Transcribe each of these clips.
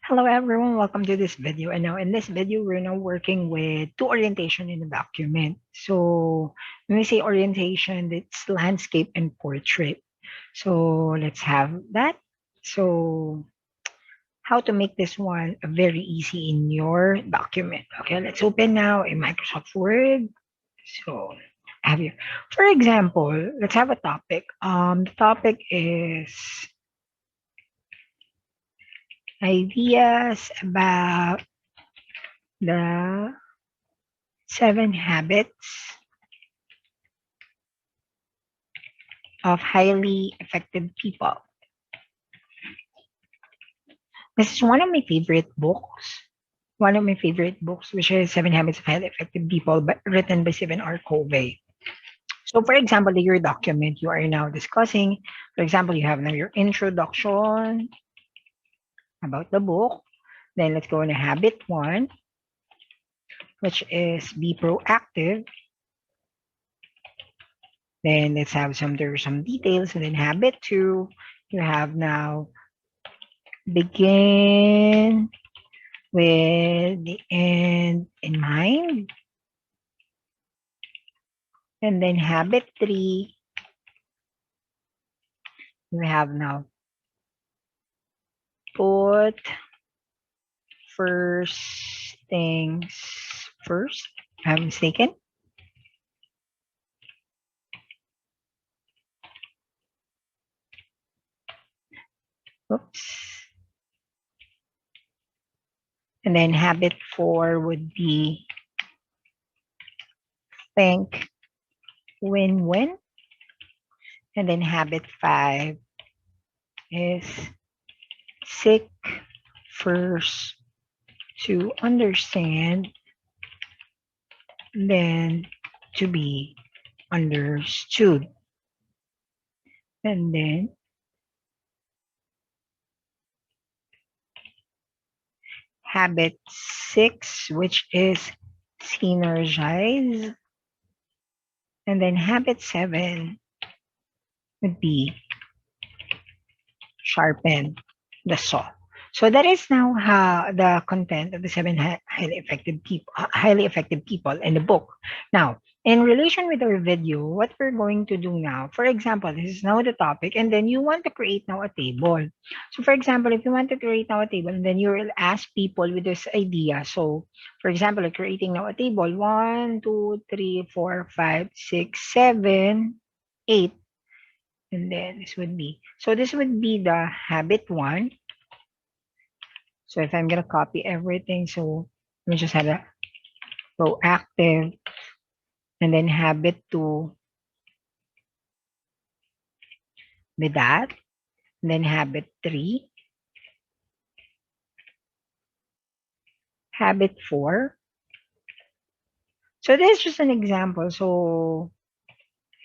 Hello everyone, welcome to this video. And now in this video, we're now working with two orientation in the document. So when we say orientation, it's landscape and portrait. So let's have that. So how to make this one very easy in your document. Okay, let's open now in Microsoft Word. So I have here, for example, let's have a topic. The topic is ideas about the 7 habits of highly effective people. This is one of my favorite books. One of my favorite books, which is 7 Habits of Highly Effective People, but written by Stephen R. Covey. So, for example, in your document you are now discussing, for example, you have now your introduction about the book. Then let's go into habit 1, which is be proactive. Then let's have some details. And then habit 2, you have now begin with the end in mind. And then habit 3, you have now put first things first. I'm mistaken. Oops. And then habit 4 would be think win-win. And then habit 5 is seek first to understand, then to be understood. And then habit 6, which is synergize. And then habit 7 would be sharpen the saw. So that is now how the content of the highly effective people in the book. Now, in relation with our video, what we're going to do now, for example, this is now the topic, and then you want to create now a table. So for example, if you want to create now a table, and then you will ask people with this idea. So for example, like creating now a table, 1, 2, 3, 4, 5, 6, 7, 8. And then this would be, so this would be the habit 1. So if I'm going to copy everything, so let me just have a proactive, and then habit 2 with that, and then habit 3, habit 4. So this is just an example. So,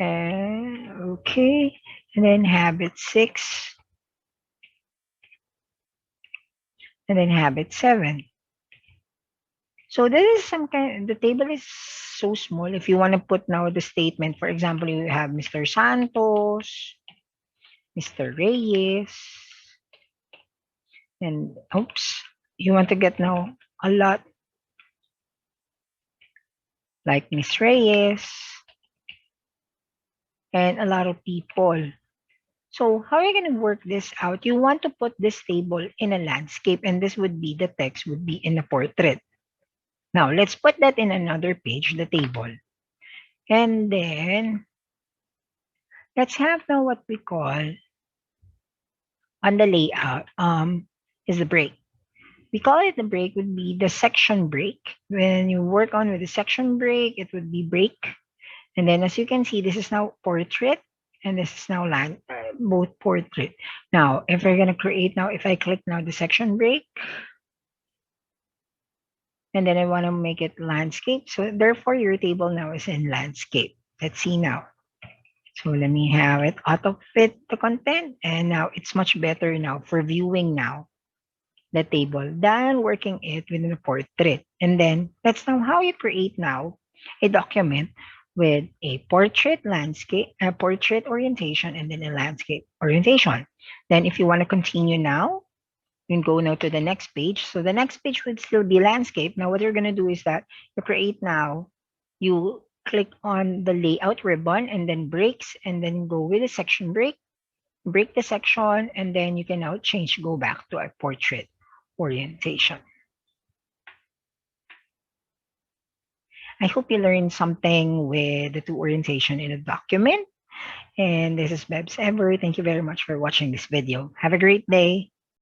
okay, and then habit 6, and then habit 7. So this is some kind, the table is so small. If you want to put now the statement, for example, you have Mr. Santos, Mr. Reyes, and oops, you want to get now a lot like Miss Reyes and a lot of people. So how are you going to work this out? You want to put this table in a landscape, and this would be, the text would be in a portrait. Now let's put that in another page, the table. And then let's have now what we call on the layout is the break. We call it the break would be the section break. When you work on with the section break, it would be break. And then as you can see, this is now portrait, and this is now both portrait. Now, if we're going to create now, if I click now the section break, and then I want to make it landscape. So therefore, your table now is in landscape. Let's see now. So let me have it auto fit the content. And now it's much better now for viewing now the table than working it within a portrait. And then that's now how you create now a document with a portrait landscape, a portrait orientation, and then a landscape orientation. Then if you want to continue now, You can go now to the next page. So the next page would still be landscape. Now what you're going to do is that you create now, you click on the layout ribbon and then breaks, and then go with the section break, break the section, and then you can now change, go back to a portrait orientation. I hope you learned something with the two orientation in a document. And this is Bebs Ever. Thank you very much for watching this video. Have a great day.